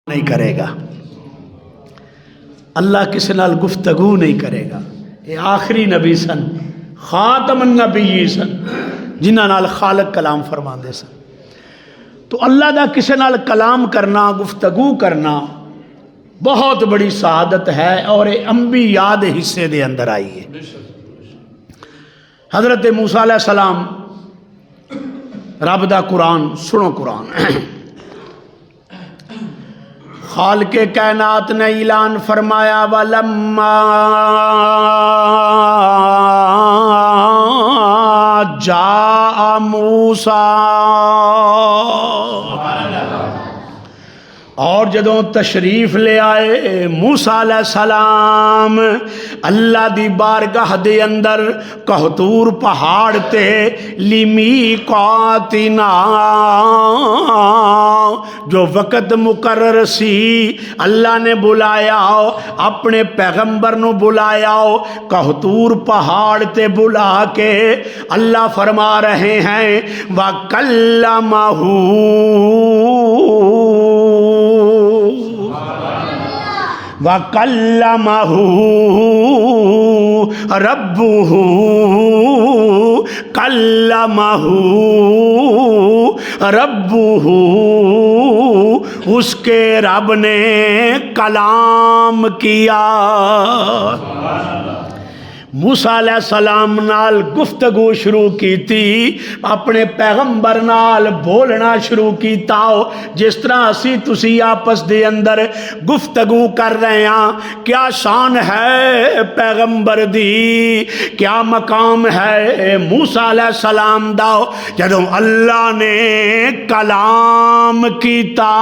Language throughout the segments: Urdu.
نہیں کرے گا، اللہ کسی نال گفتگو نہیں کرے گا۔ یہ آخری نبی سن، خاتم النبی سن، جنہاں نال خالق کلام فرما دے سن۔ تو اللہ دا کسی نال کلام کرنا، گفتگو کرنا بہت بڑی سعادت ہے، اور یہ انبیاء دے حصے دے اندر آئی ہے۔ حضرت موسیٰ علیہ السلام رب دا قرآن سنو، قرآن خالق کائنات نے اعلان فرمایا وَلَمَّا جَاءَ مُوسَىٰ، اور جدوں تشریف لے آئے موسیٰ علیہ السلام اللہ دی بارگاہ دے اندر کہتور پہاڑ تے لِمِیقَاتِنَا، جو وقت مقرر سی اللہ نے بلایا، اپنے پیغمبر نو بلایا، کہتور پہاڑ تے بلا کے اللہ فرما رہے ہیں وَكَلَّمَهُ وَكَلَّمَهُ رَبُّهُ، كَلَّمَهُ رَبُّهُ، اس کے رب نے کلام کیا۔ موسیٰ علیہ السلام نال گفتگو شروع کی تھی، اپنے پیغمبر نال بولنا شروع کیتا، جس طرح اسی تسی آپس دے اندر گفتگو کر رہے ہیں۔ کیا شان ہے پیغمبر دی، کیا مقام ہے موسیٰ علیہ السلام دا، جدوں اللہ نے کلام کیتا۔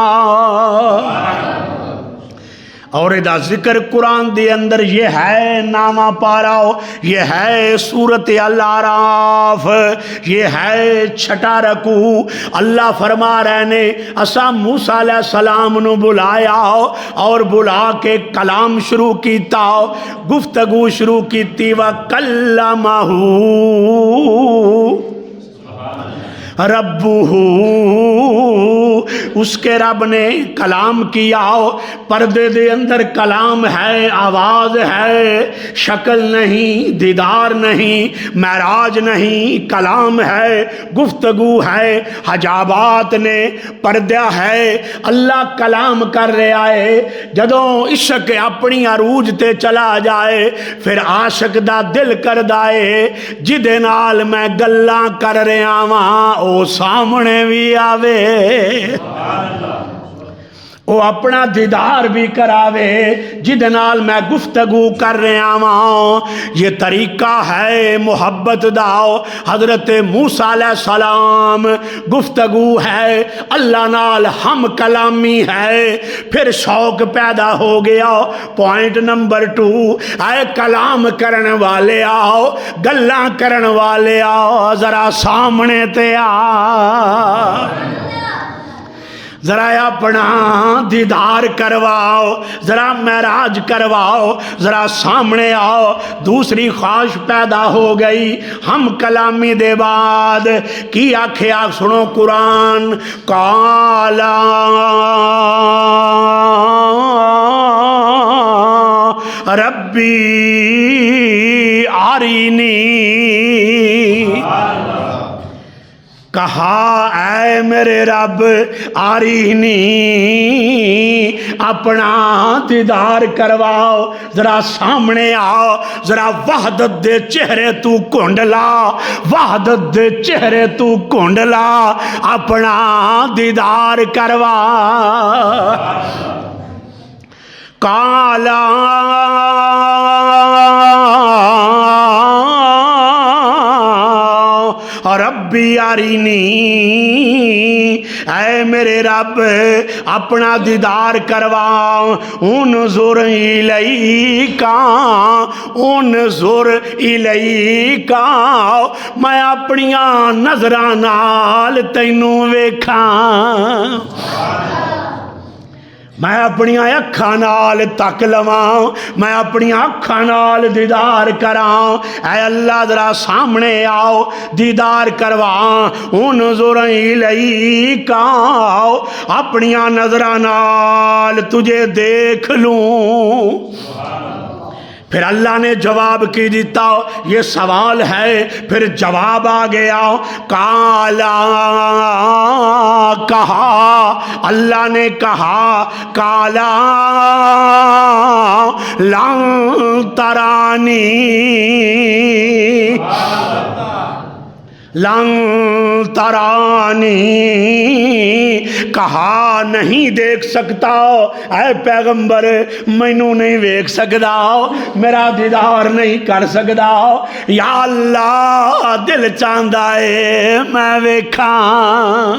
اور ادا ذکر قرآن دے اندر یہ ہے نامہ پاراؤ، یہ ہے سورت الاعراف، یہ ہے چھٹا رکوع۔ اللہ فرما رہے نے اسا موسیٰ علیہ السلام نو بلایا اور بلا کے کلام شروع کیتا، گفتگو شروع کیتی۔ وَكَلَّمَهُ رَبُّهُ، اس کے رب نے کلام کیا۔ پردے دے اندر کلام ہے، آواز ہے، شکل نہیں، دیدار نہیں، معراج نہیں، کلام ہے، گفتگو ہے، حجابات نے، پردہ ہے، اللہ کلام کر رہا ہے۔ جدوں عشق اپنی عروج تے چلا جائے پھر عاشق دا دل کر دائے جدے نال میں گلاں کر رہا ہاں او سامنے بھی آوے، وہ اپنا دیدار بھی کراوے جد نال میں گفتگو کر رہا ہوں۔ یہ طریقہ ہے محبت داؤ۔ حضرت موسیٰ علیہ السلام گفتگو ہے، اللہ نال ہم کلامی ہے، پھر شوق پیدا ہو گیا۔ پوائنٹ نمبر 2، اے کلام کرن والے آؤ، گلاں کرن والے آؤ، ذرا سامنے تے آ، ذرا اپنا دیدار کرواؤ، ذرا معراج کرواؤ، ذرا سامنے آؤ۔ دوسری خواہش پیدا ہو گئی ہم کلامی دے بعد کی آکھیا، سنو قرآن، قالا ربی آرینی، کہا اے میرے رب آرینی، اپنا دیدار کرواؤ، ذرا سامنے آؤ، ذرا وحدت دے چہرے تو کونڈلا، وحدت دے چہرے تو کونڈلا، اپنا دیدار کروا۔ کالا ربی آرینی، اے میرے رب اپنا دیدار کروا۔ انظر الیکا، انظر الیکا، میں اپنیاں نظراں نال تینوں ویکھاں۔ میں اپنی اکھاں نال تک لواں، میں اپنی اکھاں نال دیدار کراں، اے اللہ ذرا سامنے آؤ دیدار کرواں، انظر الیک، اپنی نظراں نال تجھے دیکھ لوں۔ پھر اللہ نے جواب کی دیتا، یہ سوال ہے پھر جواب آ گیا، کالا، کہا، اللہ نے کہا، کالا لن ترانی، لن ترانی، کہا نہیں دیکھ سکتا اے پیغمبر، مینوں نہیں دیکھ سکدا، میرا دیدار نہیں کر سکدا، یا اللہ دل چاہندا ہے میں ویکھاں۔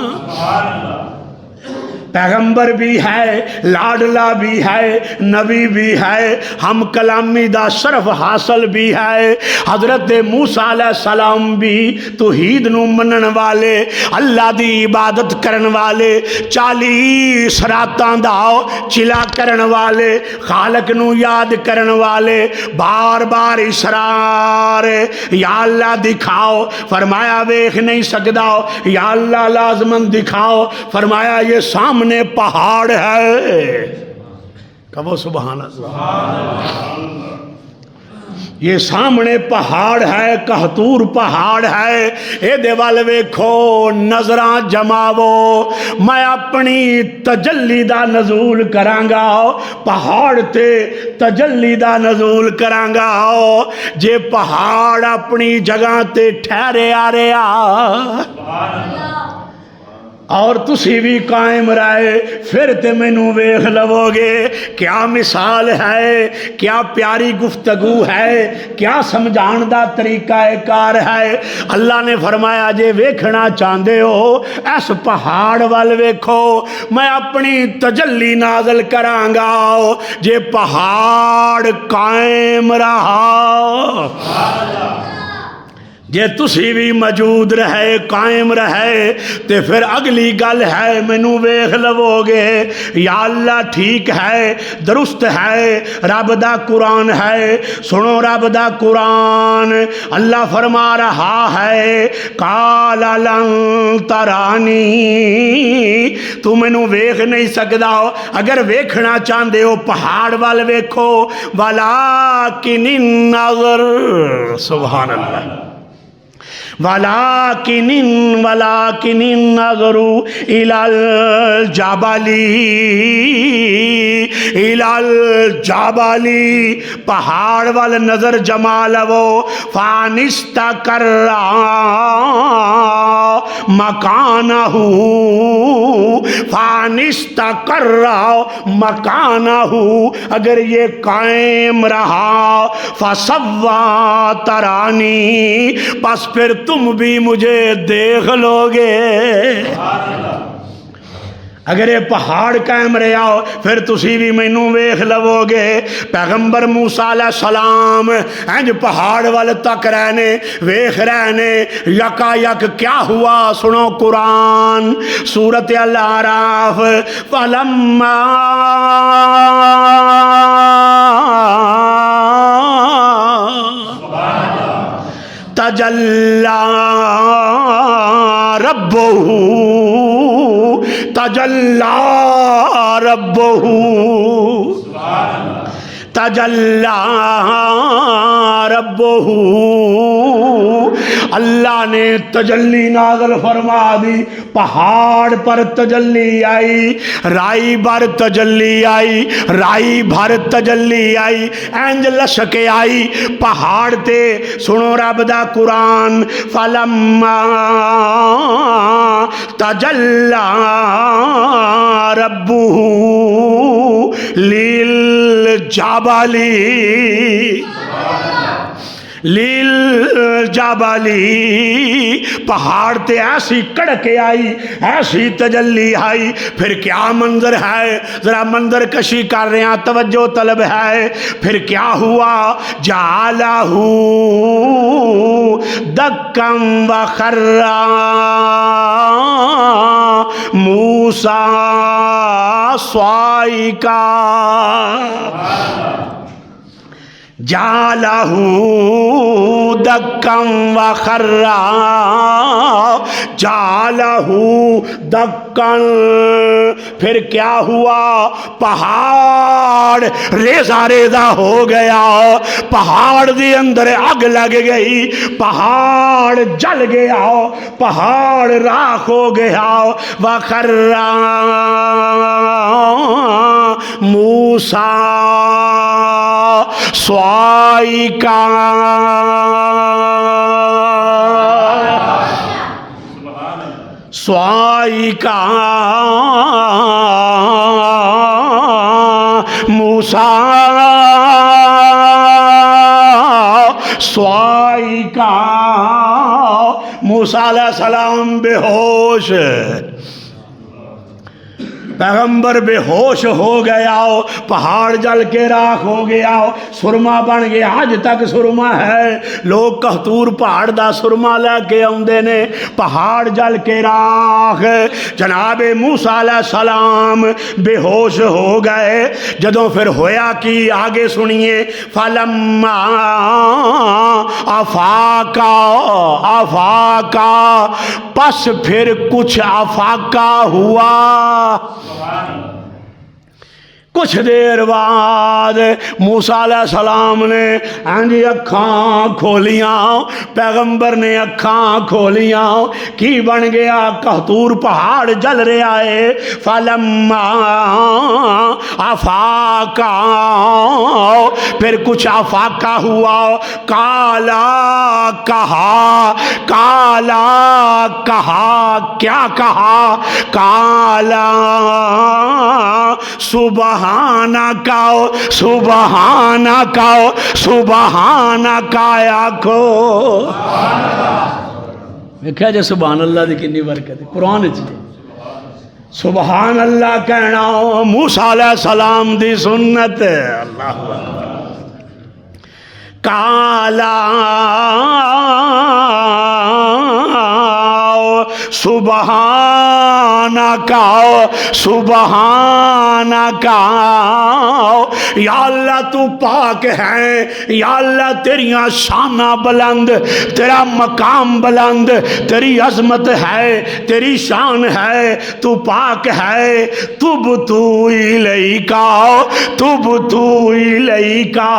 پیغمبر بھی ہے، لاڈلا بھی ہے، نبی بھی ہے، ہم کلامی دا شرف حاصل بھی ہے، حضرت موسیٰ علیہ السلام بھی توحید نو منن والے، اللہ دی عبادت کرن والے، 40 راتاں دا چلا کرن والے، خالق نو یاد کرن والے، بار بار اصرار یا اللہ دکھاؤ، فرمایا ویکھ نہیں سکدا، یا اللہ لازمن دکھاؤ، فرمایا یہ سامنے پہاڑ ہے، کہو سبحان اللہ، یہ سامنے پہاڑ ہے، کہتور پہاڑ ہے، اے دے وال ویکھو نظراں جماو، میں اپنی تجلی دا نزول کرانگا، پہاڑ تے تجلی دا نزول کرانگا، جے پہاڑ اپنی جگہ تے ٹھہرے آ رہا اور تسی بھی قائم رہے، پھر تے مینوں ویکھ لو گے، کیا مثال ہے، کیا پیاری گفتگو ہے، کیا سمجھان دا طریقہ کار ہے۔ اللہ نے فرمایا جے ویکھنا چاہندے ہو اس پہاڑ وال ویکھو، میں اپنی تجلی نازل کرانگا، جے پہاڑ قائم رہا، جے تسی بھی موجود رہے، قائم رہے، تے پھر اگلی گل ہے مینوں ویکھ لو گے، یا اللہ ٹھیک ہے، درست ہے، رب دا قرآن ہے، سنو رب دا قرآن، اللہ فرما رہا ہے، قال لن ترانی، تو مینوں ویکھ نہیں سکدا، اگر ویکھنا چاہندے ہو پہاڑ وال ویکھو، ولکن النظر، سبحان اللہ، ولكن النظر إلى الجبل، پہاڑ وال نظر جما لو، فانستقر مکانہ، فانستقر مکانہ، اگر یہ قائم رہا، فسوا ترانی، بس پھر تم بھی مجھے دیکھ لو گے۔ اگر یہ پہاڑ قائم رہا پھر تسی بھی مینوں ویکھ لو گے۔ پیغمبر موسیٰ علیہ السلام انج پہاڑ وال تک رہنے، ویکھ رہنے، یکا یک کیا ہوا سنو قرآن، سورۃ الاعراف، فلما تجلی ربہ، تجلی ربہ، تجلی ربہ، اللہ نے تجلی نازل فرما دی، پہاڑ پر تجلی آئی، رائی بھر تجلی آئی، رائی بھر تجلی آئی، اینج لشکے آئی پہاڑ تے، سنو رب دا قرآن، فلما تجلی ربہ للجبل، لیل جابلی پہاڑ تے ایسی کڑکے آئی، ایسی تجلی آئی، پھر کیا منظر ہے، ذرا منظر کشی کر رہے ہیں، توجہ طلب ہے، پھر کیا ہوا، جعلہ دکم وخرا موسیٰ صعقا، جعلہ دکم وخرا، جعلہ دکن، پھر کیا ہوا، پہاڑ ریزہ ریزہ ہو گیا، پہاڑ دی اندر اگ لگ گئی، پہاڑ جل گیا، پہاڑ راکھ ہو گیا، وخرا موسیٰ صعقا، صعقا موسیٰ صعقا، موسیٰ علیہ السلام بے ہوش، پیغمبر بے ہوش ہو گیا، پہاڑ جل کے راکھ ہو گیا، سرما بن گیا، آج تک سرما ہے، لوگ کہتور پہاڑ دا سرما لے کے آندے نے، پہاڑ جل کے راکھ، جناب موسیٰ علیہ السلام بے ہوش ہو گئے، جدوں پھر ہویا کی آگے سنیے، فلما افاقا، افاقا پس پھر کچھ افاقا ہوا، کچھ دیر بعد موسیٰ علیہ السلام نے اکھاں کھولیاں، پیغمبر نے اکھاں کھولیاں، کی بن گیا، کہتور پہاڑ جل رہا ہے، فلما افاقا، پھر کچھ افاقا ہوا، کالا کہا، کالا کہا، کیا کہا، کالا سبحانک، سبحانک، سبحانک آکھو، دیکھا جی سبحان اللہ دی کنی برکت ہے قرآن چ، سبحان اللہ کہنا موسیٰ علیہ السلام دی سنت، اللہ اکبر، کالا سبحانک، سبحانک، یا اللہ تو پاک ہے، یا اللہ تیریاں شانہ بلند، تیرا مقام بلند، تیری عظمت ہے، تیری شان ہے، تو پاک ہے، تبتو الیکا، تبتو الیکا،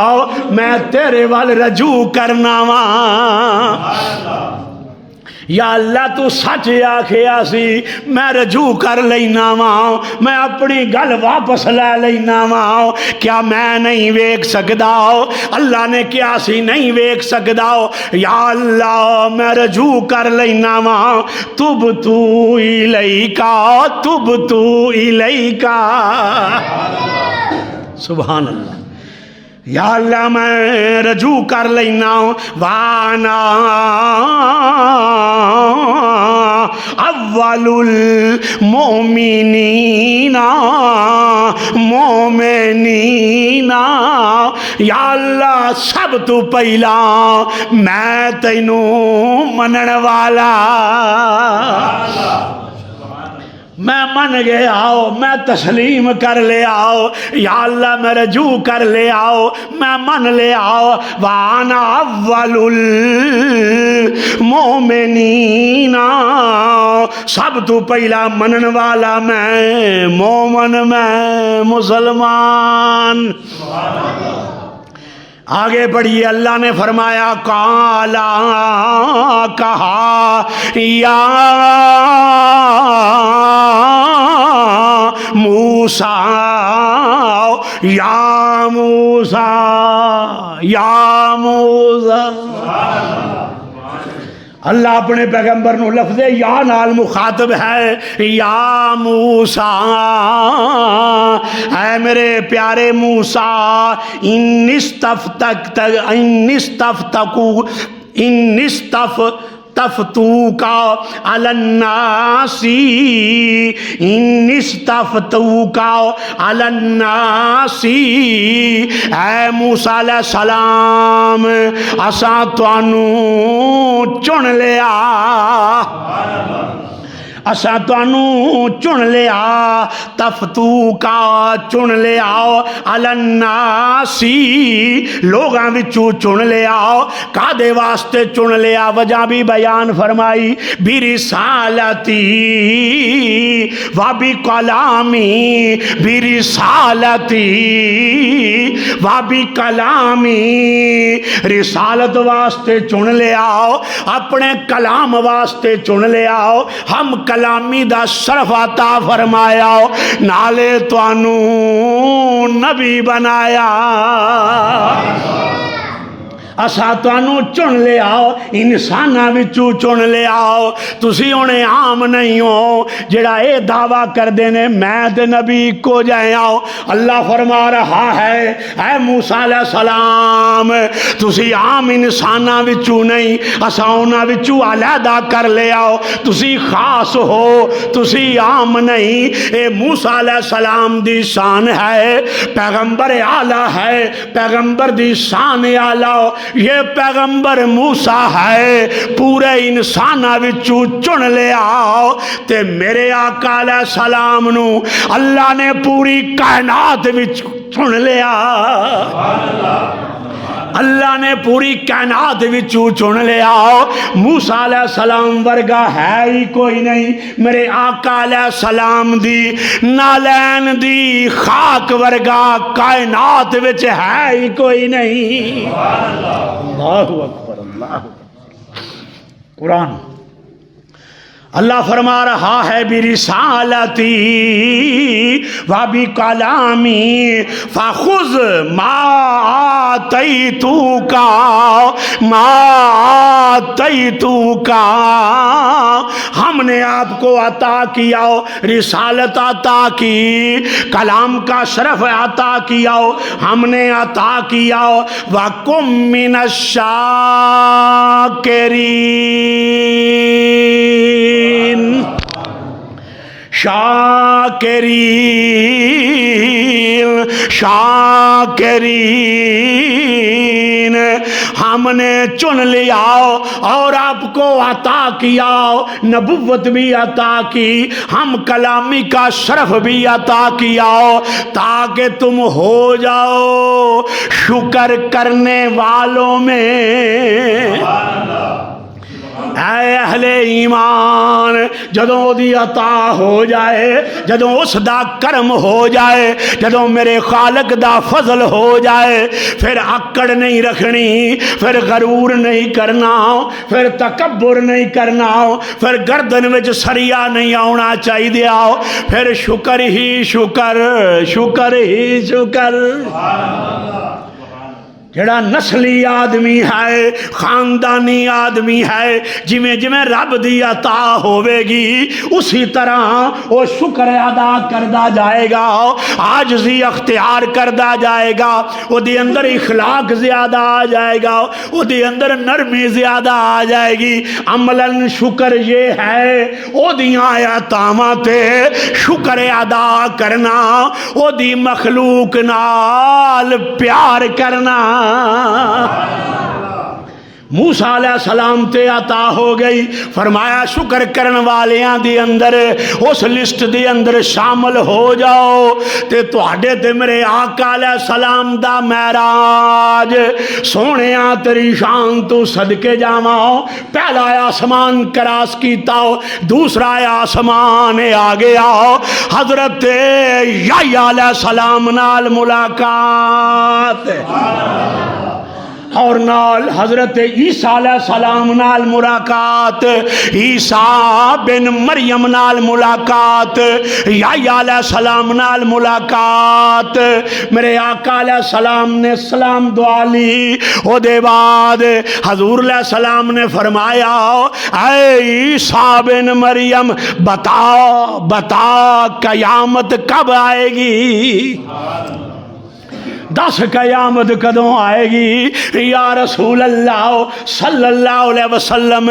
میں تیرے وال رجوع کرنا وا، یا اللہ تو سچ آکھیا سی، میں رجوع کر لینا وا، میں اپنی گل واپس لے لینا وا، کیا میں نہیں ویکھ سکدا، اللہ نے کیا سی نہیں ویکھ سکدا، یا اللہ میں رجوع کر لینا وا، تبتو الیکا، تبتو الیکا، سبحان اللہ، یا اللہ میں رجوع کر لینا، وانا اول المؤمنین، مومنین، یا اللہ سب تو پہلا میں تینوں منن والا، میں من گیا، میں تسلیم کر لیا، یا اللہ میں رجوع کر لیا، میں من لیا، وانا اول المؤمنین، سب تو پہلا منن والا میں، مومن میں، مسلمان، آگے بڑھیے، اللہ نے فرمایا کالا کہا، یا موسیٰ، یا موسیٰ، یا موسیٰ، اللہ اپنے پیغمبر نو لفظ یا نال مخاطب ہے، یا موسیٰ، اے میرے پیارے موسیٰ، ان استفتوک علی الناس، ان استفتوک علی الناس، اے موسیٰ علیہ السلام اساں تانوں چن لیا، اساں تانوں چن لیا، تفتوکا چن لیا، علی الناس لوگاں وچوں چن لیا، کادے واسطے چن لیا؟ وجہ بھی بیان فرمائی، برسالتی و بکلامی، برسالتی و بکلامی، رسالت واسطے چن لیا، اپنے کلام واسطے چن لیا، ہم کلامی دا شرف عطا فرمایا، نالے توانوں نبی بنایا، اسا تانوں چن لیا، انساناں وچوں چن لیا، تسی ہونے عام نہیں ہو جڑا اے دعویٰ کر دینے میں تے نبی کو جائیں آؤ۔ اللہ فرما رہا ہے اے موسیٰ علیہ السلام تسی عام انساناں وچوں نہیں، اسا انہاں وچوں علیحدہ کر لے آؤ، تسی خاص ہو، تسی عام نہیں۔ اے موسیٰ علیہ السلام دی شان ہے، پیغمبر اعلیٰ ہے، پیغمبر دی شان اعلیٰ، یہ پیغمبر موسیٰ ہے، پورے انساناں وچوں چن لیا، تے میرے آقا علیہ السلام نو اللہ نے پوری کائنات وچ چن لیا، اللہ نے پوری کائنات وچوں چن لیا۔ موسیٰ علیہ السلام ورگا ہے ہی کوئی نہیں، میرے آقا علیہ السلام دی نالین دی خاک ورگا کائنات وچ ہے ہی کوئی نہیں۔ اللہ اکبر، اللہ اکبر۔ قرآن اللہ فرما رہا ہے برسالتی و بکلامی فخذ ما آتیتوک، ما آتیتوک، ہم نے آپ کو عطا کیا، رسالت عطا کی، کلام کا شرف عطا کیا، ہم نے عطا کیا، وَقُمْ مِنَ الشَّاكِرِينَ، شاکرین، شاکرین، ہم نے چن لیا اور آپ کو عطا کیا، نبوت بھی عطا کی، ہم کلامی کا شرف بھی عطا کیا، تاکہ تم ہو جاؤ شکر کرنے والوں میں۔ اے اہل ایمان، جدوں دی عطا ہو جائے، جدوں اس دا کرم ہو جائے، جدوں میرے خالق دا فضل ہو جائے، پھر اکڑ نہیں رکھنی، پھر غرور نہیں کرنا، پھر تکبر نہیں کرنا، پھر گردن وچ سریا نہیں آنا چاہیے، پھر شکر ہی شکر، شکر ہی شکر۔ جڑا نسلی آدمی ہے، خاندانی آدمی ہے، جویں جویں رب دی عطا ہوے گی اسی طرح وہ شکر ادا کردا جائے گا، عاجزی اختیار کردا جائے گا، وہ دی اندر اخلاق زیادہ آ جائے گا، وہ دی اندر نرمی زیادہ آ جائے گی۔ عملاً شکر یہ ہے وہ دیاں عطاواں تے شکر ادا کرنا، وہ دی مخلوق نال پیار کرنا۔ موسیٰ علیہ السلام تے عطا ہو گئی، فرمایا شکر کرن والیاں دی اندر اس لسٹ دی اندر شامل ہو جاؤ، تے تواڈے تے میرے آقا علیہ السلام دا معراج سونیاں تیری شان تو صدقے جاواں، پہلا آسمان کراس کیتا، دوسرا آسمان آ گیا، حضرت یحییٰ علیہ السلام نال ملاقات۔ اور نال حضرت عیسیٰ علیہ السلام نال ملاقات، عیسیٰ بن مریم نال ملاقات، یحییٰ علیہ السلام نال ملاقات۔ میرے آقا علیہ السلام نے سلام دعا لی، او دے بعد حضور علیہ السلام نے فرمایا اے عیسیٰ بن مریم بتا بتا قیامت کب آئے گی؟ دس قیامت کدوں آئے گی یا رسول اللہ صلی اللہ علیہ وسلم؟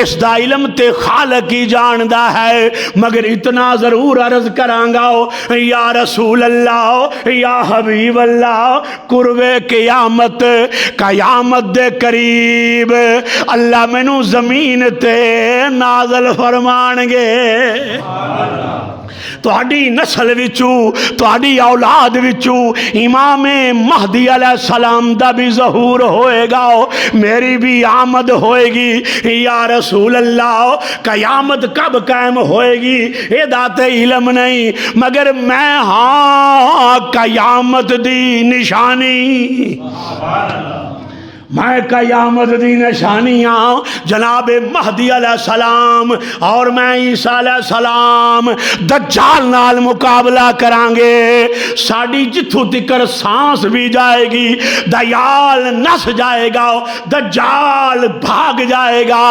اس دا علم تے خالق ہی جاندا ہے، مگر اتنا ضرور عرض کرانگا یا رسول اللہ یا حبیب اللہ، قرب قیامت قیامت دے قریب اللہ مینوں زمین تے نازل فرمان گے۔ تہاڈی نسل وچوں تہاڈی اولاد وچوں امام مہدی علیہ السلام دا بھی ظہور ہوئے گا، میری بھی آمد ہوئے گی یا رسول اللہ۔ قیامت کب قائم ہوئے گی اے دات علم نہیں، مگر میں ہاں قیامت دی نشانی، میں قیامت دی نشانیاں جناب مہدی علیہ السلام اور میں عیسیٰ علیہ السلام دجال نال مقابلہ کرانگے۔ ساڑی جتھو تکر سانس بھی جائے گی دجال نس جائے گا، دجال بھاگ جائے گا،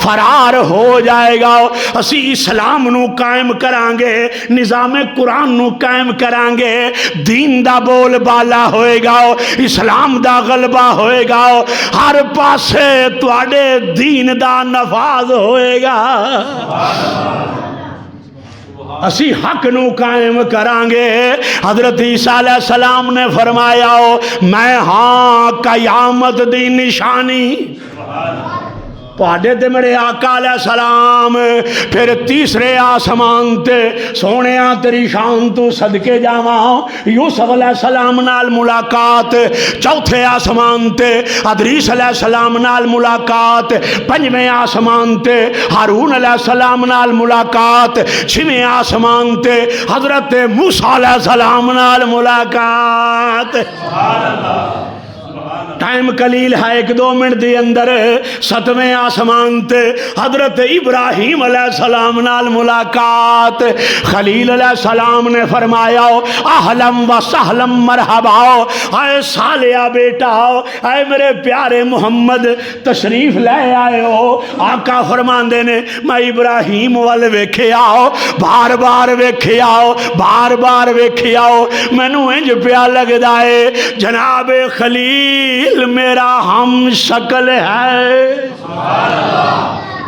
فرار ہو جائے گا۔ اسی اسلام نو قائم کرانگے، نظام قرآن نو قائم کرانگے، دین دا بول بالا ہوئے گا، اسلام دا غلبہ ہوئے گا، ہر پاسے تواڈے دین دا نفاذ ہوئے گا۔ اسی حق نو قائم کرانگے۔ حضرت عیسیٰ علیہ السلام نے فرمایا میں ہاں قیامت دی نشانی۔ پاڑے تے میرے آقا علیہ السلام پھر تیسرے آسمان تے سونیاں تیری شان تو صدقے جاواں، یوسف علیہ السلام نال ملاقات، چوتھے آسمان تے ادریس علیہ السلام نال ملاقات، پنجویں آسمان تے ہارون علیہ السلام نال ملاقات، چھویں آسمان تے حضرت موسیٰ علیہ السلام نال ملاقات۔ سبحان اللہ۔ ٹائم قلیل ہے، ایک دو منٹ دی اندر ستویں آسمان تے حضرت ابراہیم علیہ السلام نال ملاقات۔ خلیل علیہ السلام نے فرمایا اہلم و سہلم مرحبا، اے صالحہ بیٹا، اے میرے پیارے محمد تشریف لے آئے ہو۔ آقا فرماندے نے میں ابراہیم وال ویکھے آؤ، بار بار ویکھے آؤ، بار بار ویکھے آؤ، مینوں انج پیا لگدا ہے جناب خلیل میرا ہم شکل ہے۔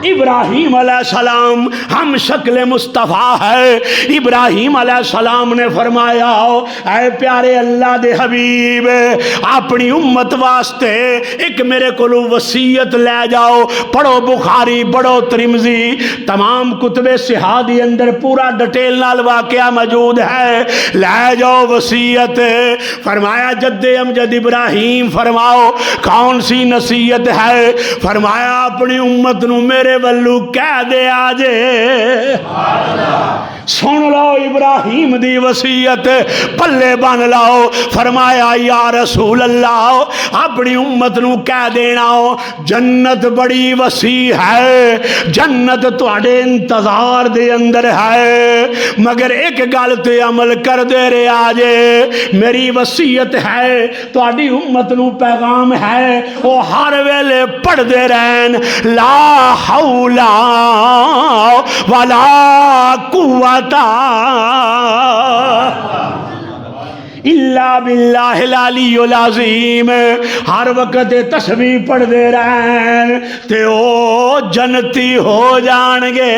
ابراہیم علیہ السلام ہم شکل مصطفیٰ ہے۔ ابراہیم علیہ السلام نے فرمایا اے پیارے اللہ دے حبیب، اپنی امت واسطے ایک میرے کولو وصیت لے جاؤ، پڑھو بخاری، پڑھو ترمذی، تمام کتب صحاح دی اندر پورا ڈیٹیل نال واقعہ موجود ہے، لے جاؤ وصیت۔ فرمایا جد امجد ابراہیم فرماؤ کون سی نصیحت ہے؟ فرمایا اپنی امت نو میرے ولو کہہ دے آجے۔ سن لو ابراہیم دی وصیت، پلے بن لاؤ۔ فرمایا یا رسول اللہ اپنی امت نو کہہ دینا جنت بڑی وسیع ہے، جنت تواڈے انتظار دے اندر ہے، مگر ایک گل تے عمل کر دے رہے آجے، میری وصیت ہے، تواڈی امت نو پیغام ہے، وہ ہر ویلے پڑھ دے رہن لا حول ولا قوت الا باللہ العلی العظیم۔ ہر وقت تسبیح پڑھ دے رہن تے او جنتی ہو جان گے۔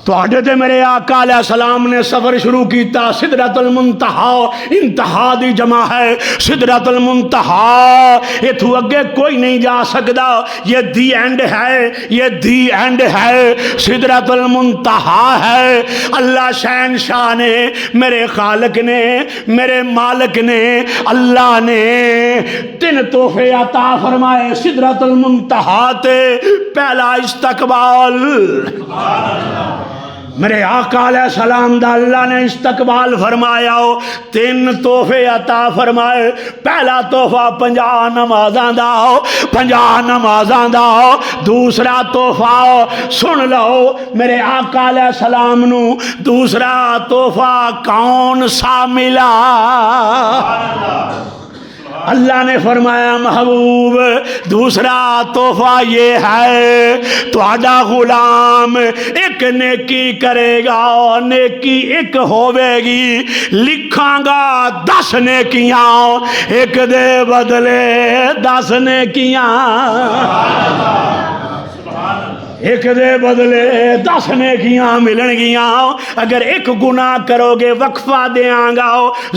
تو آڈے تے میرے آقا علیہ السلام نے سفر شروع کیتا، سدرۃ المنتہا، انتہا دی جمع ہے سدرۃ المنتہا، یہ تو اگے کوئی نہیں جا سکتا، یہ دی اینڈ ہے، یہ دی اینڈ ہے، سدرۃ المنتہا ہے۔ اللہ شہنشاہ نے، میرے خالق نے، میرے مالک نے، اللہ نے 3 تحفے عطا فرمائے سدرۃ المنتہا تے۔ پہلا استقبال، میرے آقا علیہ السلام دا اللہ نے استقبال فرمایا ہو، 3 تحفے عطا فرمائے۔ پہلا تحفہ 50 نمازاں دا ہو، 50 نمازاں دا ہو۔ دوسرا تحفہ سن لو میرے آقا علیہ السلام نو، دوسرا تحفہ کون سا ملا؟ اللہ نے فرمایا محبوب دوسرا تحفہ یہ ہے، تہاڈا غلام ایک نیکی کرے گا، نیکی ایک ہوے گی، لکھاں گا 10 نیکیاں، ایک دے بدلے 10 نیکیاں، ایک دے بدلے 10 نیکیاں ملن گیاں۔ اگر ایک گناہ کرو گے وقفہ دیاں گا،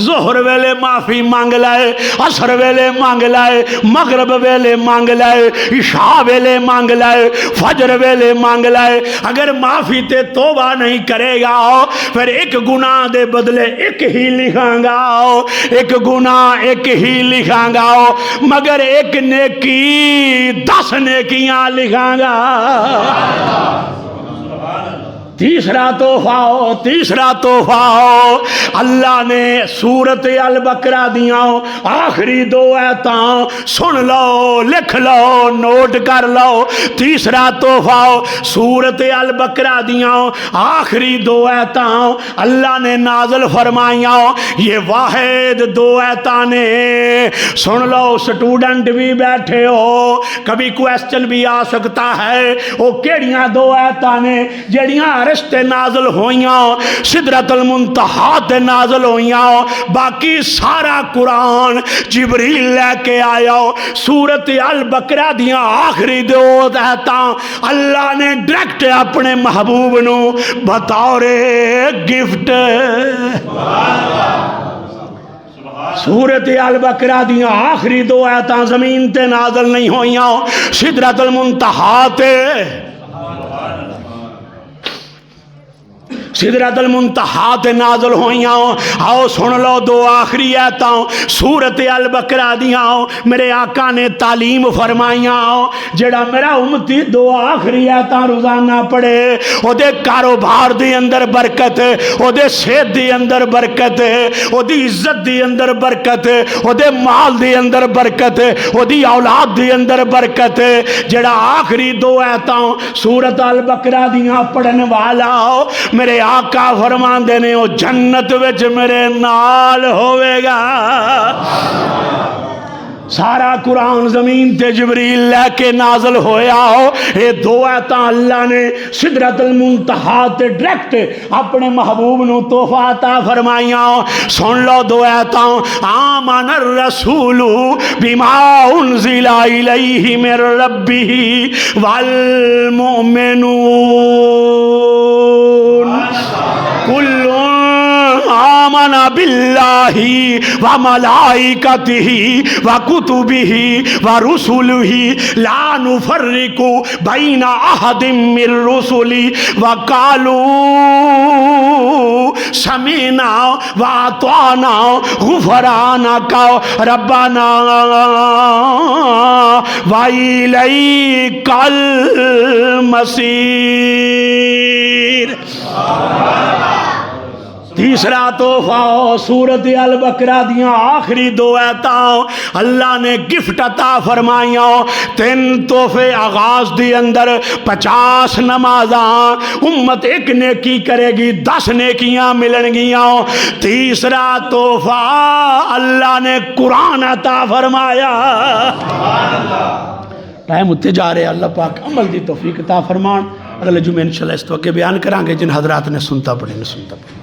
ظہر ویلے معافی مانگ لائے، عصر ویلے مانگ لائے، مغرب ویلے مانگ لائے، عشاء ویلے مانگ لائے، فجر ویلے مانگ لائے۔ اگر معافی تے توبہ نہیں کرے گا پھر ایک گناہ دے بدلے ایک ہی لکھاں گا، ایک گناہ ایک ہی لکھاں گا، مگر ایک نیکی 10 نیکیاں لکھاں گا۔ تیسرا تحفہ اللہ نے سورت البقرہ دیاں آخری 2 آیتاں سن لو، لکھ لو، نوٹ کر لو۔ تیسرا تحفہ سورت البقرہ دیاں آخری 2 آیتاں اللہ نے نازل فرمائیاں۔ یہ واحد 2 آیتاں نے، سن لو سٹوڈنٹ بھی بیٹھے ہو، کبھی کویسچن بھی آ سکتا ہے، وہ کیڑیاں 2 آیتاں نے جڑیاں رشتے نازل ہوئیاں، سدرۃ المنتہا تے نازل ہوئیاں، باقی سارا قرآن جبریل لے کے آیا۔ سورت البقرہ دیاں آخری 2 آیتاں اللہ نے ڈائریکٹ اپنے محبوب نو بطور گفٹ سورت البقرہ دیاں آخری 2 آیتاں زمین تے نازل نہیں ہوئیاں، سدرۃ المنتہا تے سدرۃ المنتہا تے نازل ہوئیاں۔ آؤ سن لو 2 آخری آیتاں سورت البقرہ دیاں میرے آقا نے تعلیم فرمائیاں، جڑا میرا امتی 2 آخری آیتاں روزانہ پڑھے او دے کاروبار دی اندر برکت، او دے صحت دی اندر برکت، او دی عزت دی اندر برکت، او دے مال دی اندر برکت، او دی اولاد دی اندر برکت۔ جڑا آخری 2 آیتاں سورت البقرہ دیاں پڑھن والا میرے آقا فرماندے نے وہ جنت وچ میرے نال ہوئے گا۔ سارا قرآن زمین تے جبریل لے کے نازل ہویا ہو، یہ 2 آیتاں اللہ نے سدرۃ المنتہا تے ڈائریکٹ اپنے محبوب نو تحفہ عطا فرمائیاں۔ سن لو 2 آیتاں، آمن الرسول بما انزل الیہ من ربہ والمؤمنون کل آمن باللہ وملائکتہ وکتبہ ورسلہ لا نفرق بین احد من رسلہ وقالوا سمعنا واطعنا غفرانک ربنا وإلیک المصیر۔ تیسرا تحفہ سورت البقرہ دیاں آخری 2 آیتاں اللہ نے گفٹ عطا فرمائیاں۔ 3 تحفے آغاز دی اندر 50 نمازاں، امت ایک نیکی کرے گی 10 نیکیاں ملن گیاں۔ تیسرا تحفہ اللہ نے قرآن عطا فرمایا۔ ٹائم اتنے جا رہے، اللہ پاک عمل دی توفیق عطا فرمان۔ اگلے جمعے انشاءاللہ اس تو آگے بیان کریں گے، جن حضرات نے سنتا پڑھیں گے سنتا پڑھیں۔